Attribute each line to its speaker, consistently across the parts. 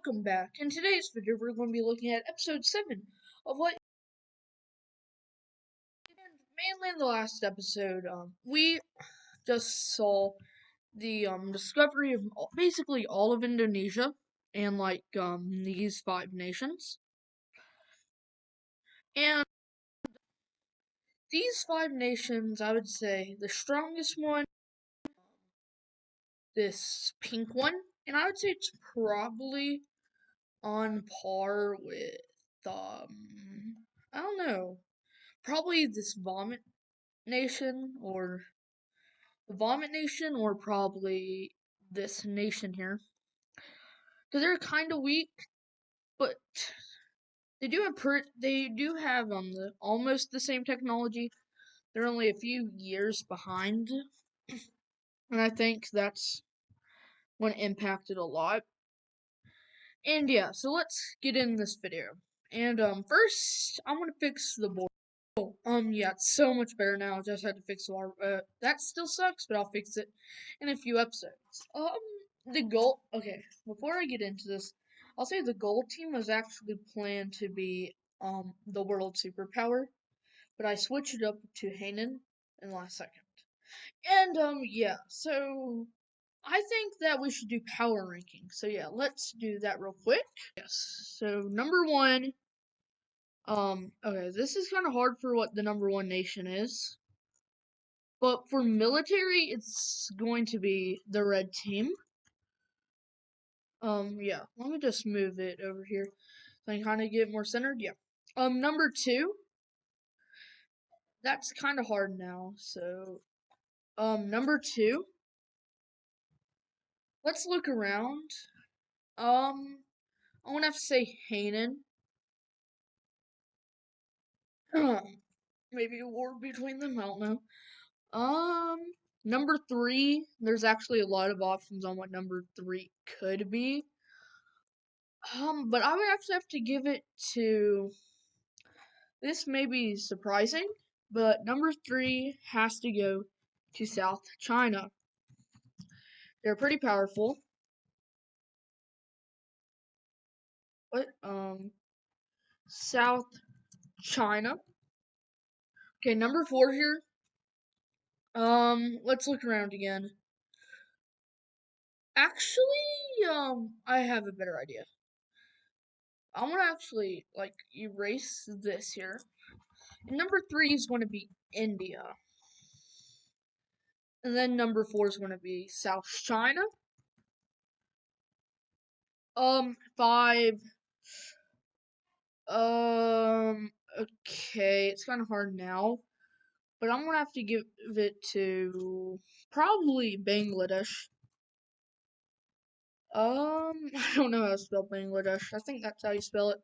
Speaker 1: welcome back. In today's video, we're going to be looking at episode 7 of what, mainly in the last episode, we just saw the discovery of basically all of Indonesia and these 5 nations. And these 5 nations, I would say the strongest one, this pink one, and I would say it's probably on par with, I don't know, probably this Vomit Nation or the Vomit Nation or probably this nation here. Because they're kind of weak, but they do have almost the same technology. They're only a few years behind, and I think that's what impacted a lot. And yeah, so let's get in this video. And first I'm gonna fix the board. Yeah, it's so much better now. Just had to fix the water. That still sucks, but I'll fix it in a few episodes. The goal. Okay, before I get into this, I'll say the gold team was actually planned to be the world superpower, but I switched it up to Hanan in the last second. And yeah, so I think that we should do power ranking. So yeah, let's do that real quick. Yes. So number one. Okay, this is kind of hard for what the number one nation is. But for military, it's going to be the red team. Yeah, let me just move it over here so I can kind of get more centered. Yeah. Number two, that's kind of hard now. So, number two, let's look around. I'm gonna have to say Hanan. Maybe a war between them, I don't know. Number three, there's actually a lot of options on what number three could be. But I would actually have to give it to, this may be surprising, but number three has to go to South China. They're pretty powerful. What? South China. Okay, number four here. Let's look around again. Actually, I have a better idea. I'm gonna actually, erase this here. And number three is going to be India. And then number four is going to be South China. Five. Okay, it's kind of hard now, but I'm gonna have to give it to probably Bangladesh. I don't know how to spell Bangladesh. I think that's how you spell it.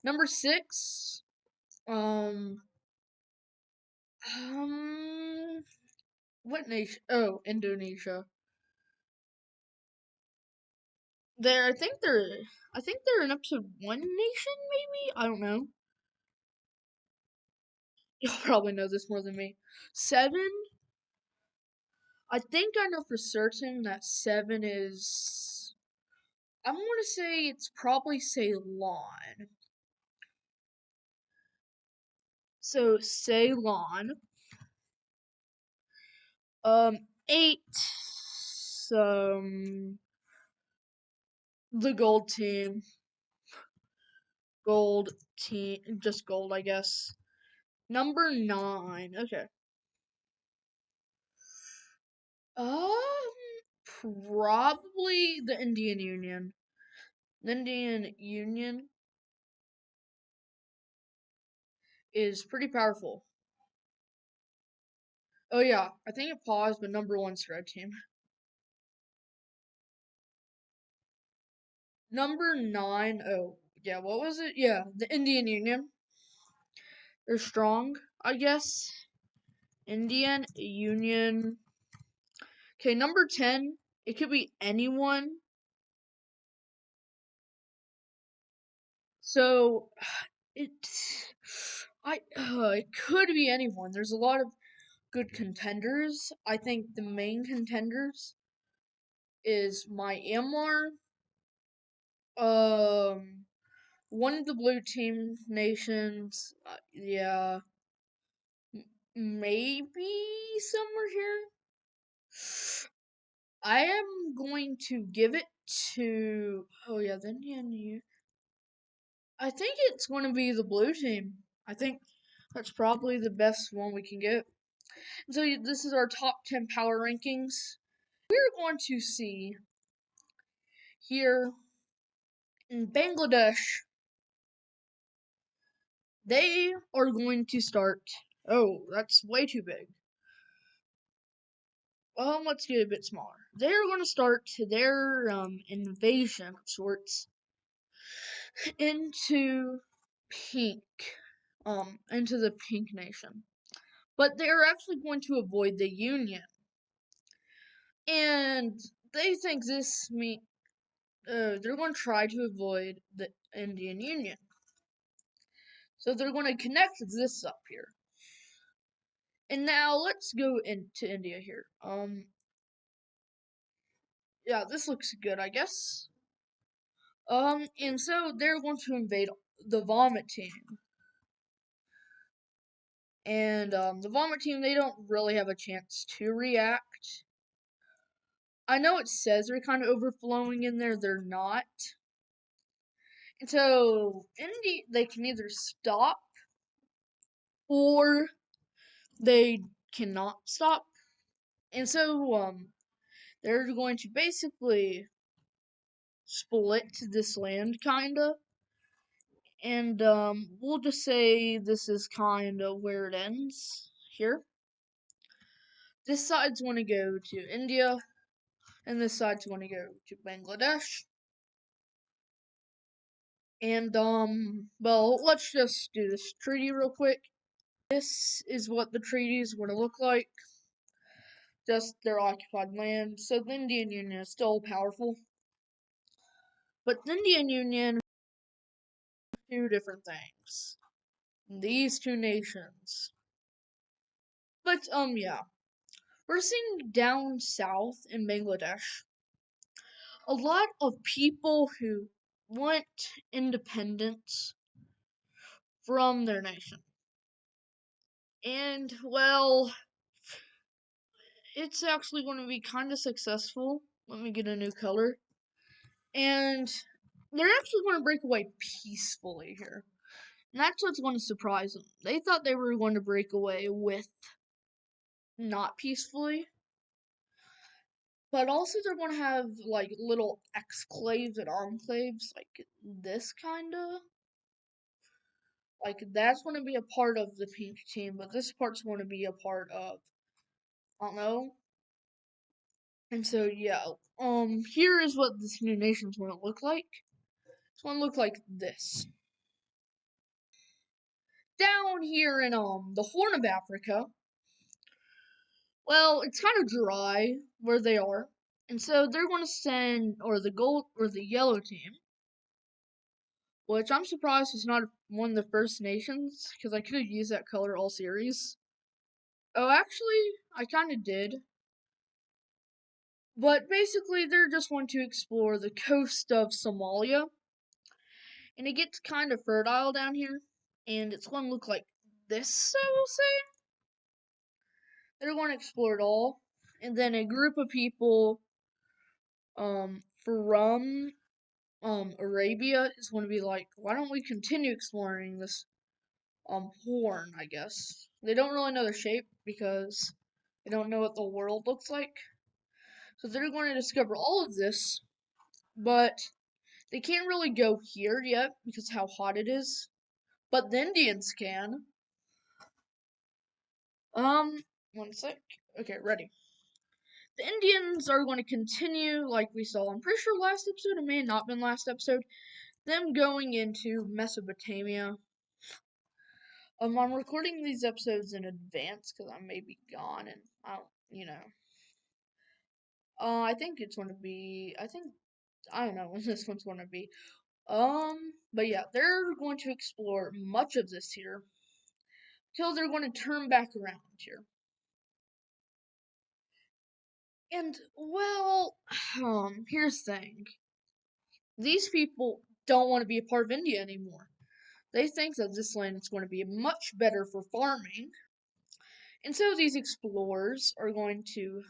Speaker 1: Number six. Um. What nation? Oh, Indonesia. I think they're in episode 1 nation, maybe? I don't know. You'll probably know this more than me. 7? I think I know for certain that 7 is, I'm going to say it's probably Ceylon. So, Ceylon. 8, the gold team. Gold team, just gold, I guess. Number 9, okay. Probably the Indian Union. The Indian Union is pretty powerful. Oh yeah, I think it paused, but number one's red team. Number 9, oh yeah, what was it? Yeah, the Indian Union. They're strong, I guess. Indian Union. Okay, number 10, it could be anyone. So it could be anyone. There's a lot of good contenders. I think the main contenders is Myanmar, one of the blue team nations, yeah, maybe somewhere here. I am going to give it to. Oh yeah, then you. I think it's going to be the blue team. I think that's probably the best one we can get. So this is our top 10 power rankings. We're going to see here in Bangladesh, they are going to start. Oh, that's way too big. Let's get a bit smaller. They're going to start their invasion of sorts into pink, into the pink nation. But they're actually going to avoid the Union. And they think this they're going to try to avoid the Indian Union. So they're going to connect this up here. And now let's go into India here. Yeah, this looks good, I guess. And so they're going to invade the Vomit Team. And the Vomit Team, they don't really have a chance to react. I know it says they're kind of overflowing in there, they're not. And so they can either stop or they cannot stop. And so they're going to basically split this land kinda. And we'll just say this is kinda where it ends here. This side's going to go to India, and this side's going to go to Bangladesh. And well, let's just do this treaty real quick. This is what the treaty is going to look like. Just their occupied land. So the Indian Union is still powerful. But the Indian Union, two different things. These two nations. But yeah. We're seeing down south in Bangladesh a lot of people who want independence from their nation. And well, it's actually going to be kind of successful. Let me get a new color. And they're actually going to break away peacefully here. And that's what's going to surprise them. They thought they were going to break away with not peacefully. But also they're going to have like little exclaves and enclaves like this kind of. Like that's going to be a part of the pink team, but this part's going to be a part of, I don't know. And so yeah, here is what this new nation's going to look like. It's going to look like this. Down here in the Horn of Africa, well, it's kind of dry where they are, and so they're going to send or the gold or the yellow team, which I'm surprised is not one of the First Nations because I could have used that color all series. Oh, actually, I kind of did. But basically, they're just want to explore the coast of Somalia. And it gets kind of fertile down here. And it's going to look like this, I will say. They're going to explore it all. And then a group of people from Arabia is going to be like, why don't we continue exploring this horn, I guess. They don't really know their shape because they don't know what the world looks like. So they're going to discover all of this, but they can't really go here yet because how hot it is. But the Indians can. One sec. Okay, ready. The Indians are going to continue like we saw. I'm pretty sure last episode, it may have not been last episode, them going into Mesopotamia. I'm recording these episodes in advance because I may be gone and I don't, I think it's going to be, I don't know when this one's going to be. But yeah, they're going to explore much of this here till they're going to turn back around here. And well, here's the thing. These people don't want to be a part of India anymore. They think that this land is going to be much better for farming. And so these explorers are going to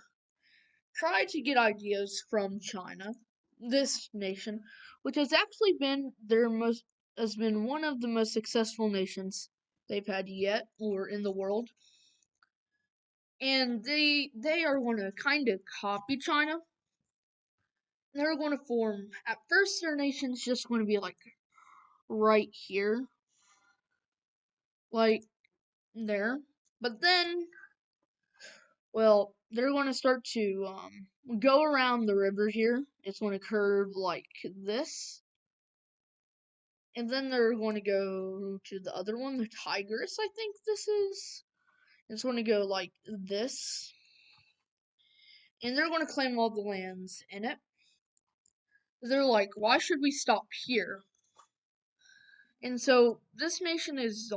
Speaker 1: try to get ideas from China, this nation, which has actually been has been one of the most successful nations they've had yet or in the world. And they are going to kind of copy China. They're going to form, at first their nation's just going to be like right here, like there. But then, well, they're going to start to go around the river here. It's going to curve like this. And then they're going to go to the other one, the Tigris, I think this is. It's going to go like this. And they're going to claim all the lands in it. They're like, why should we stop here? And so this nation is,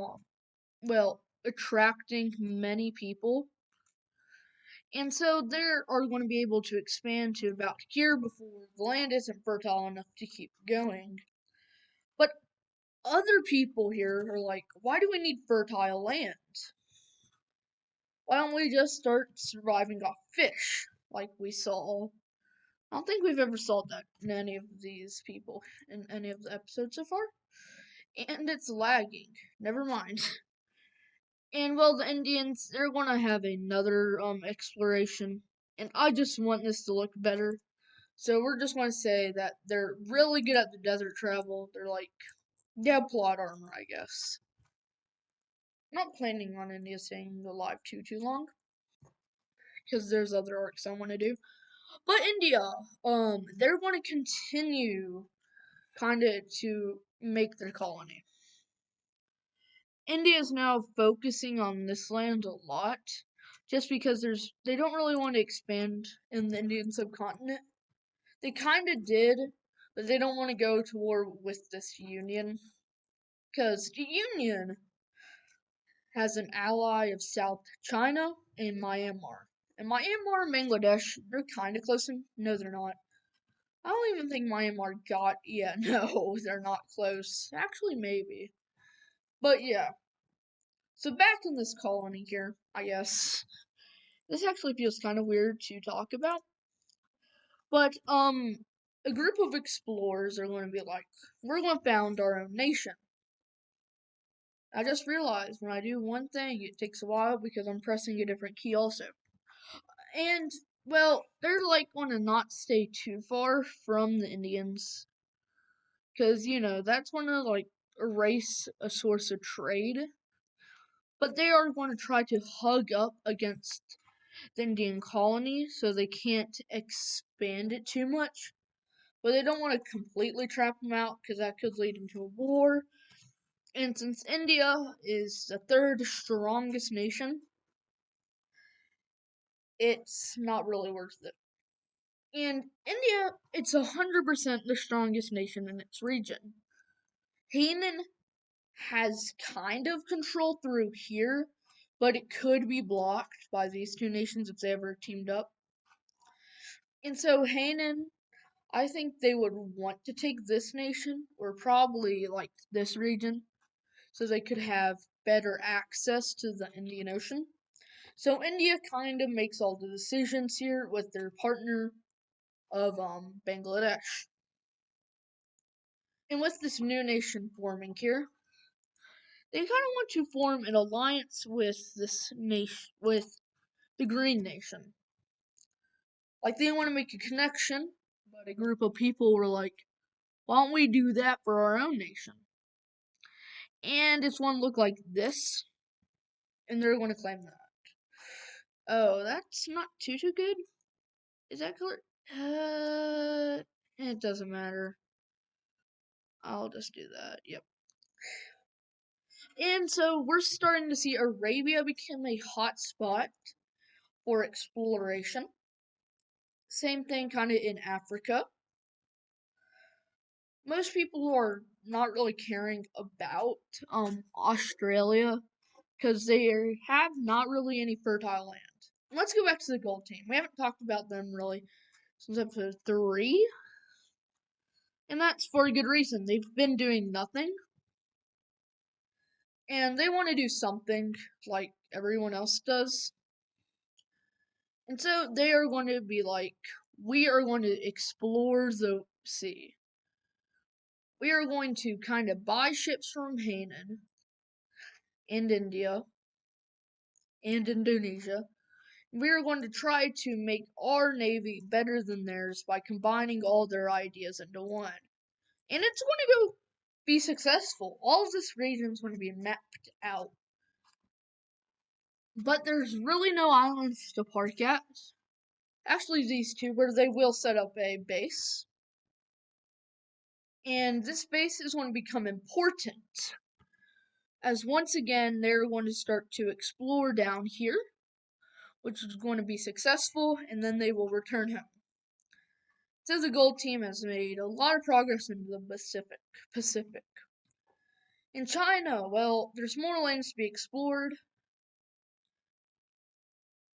Speaker 1: well, attracting many people. And so they are going to be able to expand to about here before the land isn't fertile enough to keep going. But other people here are like, why do we need fertile land? Why don't we just start surviving off fish like we saw? I don't think we've ever saw that in any of these people in any of the episodes so far. And it's lagging. Never mind. And well, the Indians, they're gonna have another exploration. And I just want this to look better. So we're just gonna say that they're really good at the desert travel. They're like, yeah, plot armor, I guess. I'm not planning on India staying alive too long. Because there's other arcs I want to do. But India, they're going to continue kind of to make their colony. India is now focusing on this land a lot, just because they don't really want to expand in the Indian subcontinent. They kind of did, but they don't want to go to war with this Union, because the Union has an ally of South China and Myanmar. And Myanmar and Bangladesh, they're kind of close. No, they're not. I don't even think Myanmar got. Yeah, no, they're not close. Actually, maybe. But yeah. So back in this colony here, I guess. This actually feels kind of weird to talk about. But, a group of explorers are going to be like, we're going to found our own nation. I just realized when I do one thing, it takes a while because I'm pressing a different key also. And, well, they're like going to not stay too far from the Indians. Because, that's going to, like, erase a source of trade. But they are going to try to hug up against the Indian colony so they can't expand it too much. But they don't want to completely trap them out because that could lead into a war. And since India is the third strongest nation, it's not really worth it. And India, it's 100% the strongest nation in its region. Hainan has kind of control through here, but it could be blocked by these two nations if they ever teamed up. And so Hainan, I think they would want to take this nation, or probably like this region, so they could have better access to the Indian Ocean. So India kind of makes all the decisions here with their partner of Bangladesh. And with this new nation forming here, they kind of want to form an alliance with this nation, with the Green Nation. Like they want to make a connection, but a group of people were like, why don't we do that for our own nation? And it's going to look like this, and they're going to claim that. Oh, that's not too good. Is that color? It doesn't matter. I'll just do that. Yep. And so we're starting to see Arabia become a hot spot for exploration. Same thing kind of in Africa. Most people are not really caring about Australia because they have not really any fertile land. Let's go back to the gold team. We haven't talked about them really since episode 3. And that's for a good reason. They've been doing nothing, and they want to do something like everyone else does. And so they are going to be like, we are going to explore the sea. We are going to kind of buy ships from Hainan and India and Indonesia. We are going to try to make our navy better than theirs by combining all their ideas into one. And it's going to go be successful. All of this region is going to be mapped out. But there's really no islands to park at. Actually, these two, where they will set up a base. And this base is going to become important, as once again they're going to start to explore down here, which is going to be successful, and then they will return home. So the gold team has made a lot of progress into the Pacific. In China, well, there's more lands to be explored.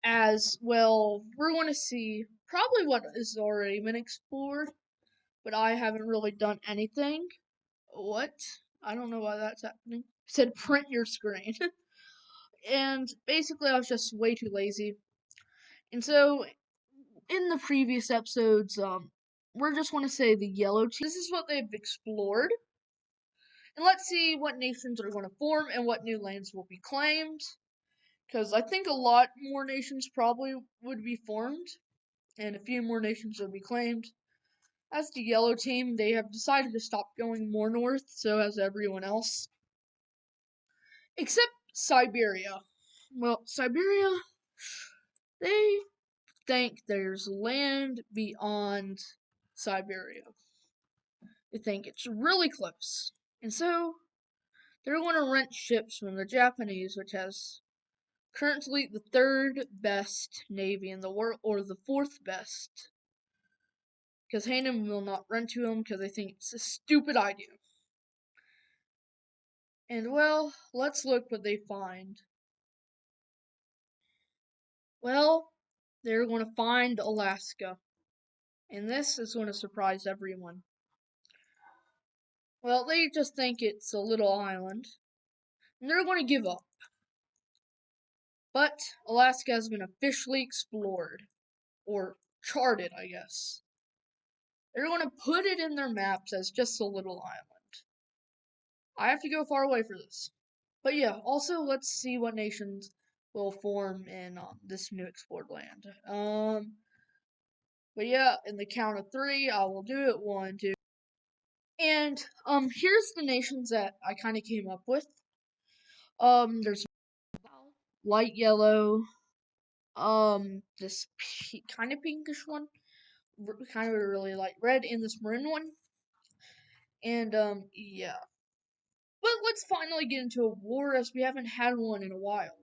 Speaker 1: As well, we're going to see probably what has already been explored, but I haven't really done anything. What? I don't know why that's happening. It said print your screen. And basically I was just way too lazy. And so in the previous episodes, we're just going to say the yellow team. This is what they've explored. And let's see what nations are going to form and what new lands will be claimed. Because I think a lot more nations probably would be formed, and a few more nations would be claimed. As the yellow team, they have decided to stop going more north, so has everyone else. Except Siberia. Well, Siberia, they think there's land beyond Siberia. They think it's really close. And so, they're going to rent ships from the Japanese, which has currently the third best navy in the world, or the fourth best. Because Hainan will not rent to them because they think it's a stupid idea. And well, let's look what they find. Well, they're going to find Alaska. And this is going to surprise everyone. Well, they just think it's a little island. And they're going to give up. But Alaska has been officially explored. Or charted, I guess. They're going to put it in their maps as just a little island. I have to go far away for this. But yeah, also let's see what nations will form in this new explored land. But yeah, in the count of three, I will do it. 1, 2. And here's the nations that I kind of came up with. There's light yellow, this kind of pinkish one, kind of a really light red, and this maroon one. And yeah. But let's finally get into a war, as we haven't had one in a while.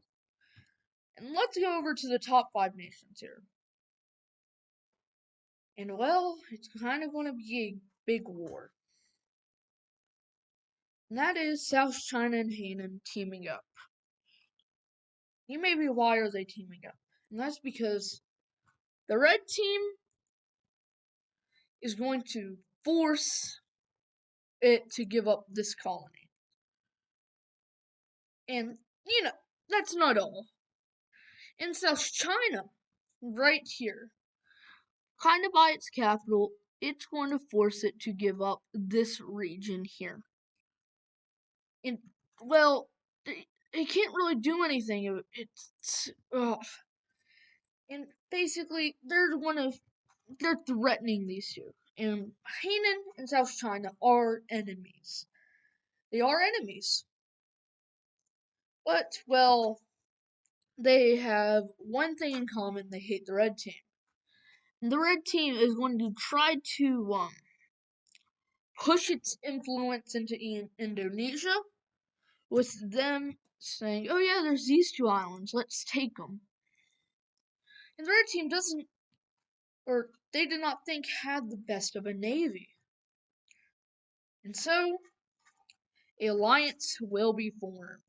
Speaker 1: And let's go over to the top 5 nations here. And well, it's kind of going to be a big war. And that is South China and Hainan teaming up. You may be, why are they teaming up? And that's because the red team is going to force it to give up this colony. And, that's not all. In South China, right here, kind of by its capital, it's going to force it to give up this region here. And, well, it can't really do anything. It's and basically they're threatening these two. And Hainan and South China are enemies. They are enemies. But well, they have one thing in common: they hate the red team. And the red team is going to try to push its influence into Indonesia, with them saying, "Oh yeah, there's these 2 islands. Let's take them." And the red team doesn't, or they did not think had the best of a navy. And so, a alliance will be formed.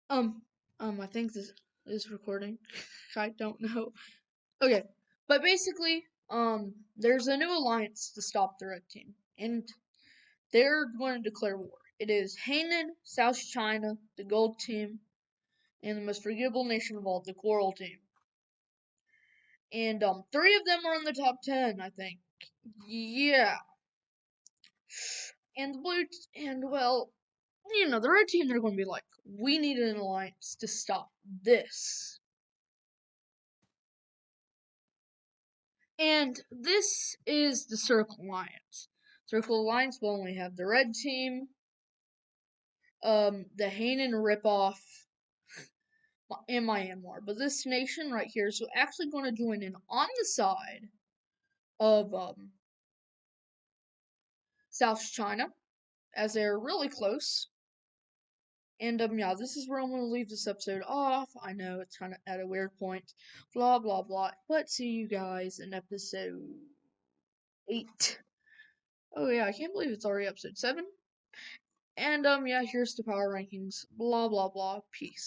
Speaker 1: I think this is recording. I don't know. Okay, but basically, there's a new alliance to stop the red team, and they're going to declare war. It is Hainan, South China, the gold team, and the most forgettable nation of all, the coral team. And three of them are in the top 10, I think. Yeah. And the blue and well, the red team, they're going to be like, we need an alliance to stop this. And this is the Circle Alliance. Circle Alliance will only have the red team, the Hainan ripoff, and Myanmar. But this nation right here is actually going to join in on the side of South China, as they're really close. And yeah, this is where I'm gonna leave this episode off. I know it's kind of at a weird point, blah blah blah. But see you guys in episode 8. Oh yeah, I can't believe it's already episode 7. And yeah, here's the power rankings. Blah blah blah. Peace.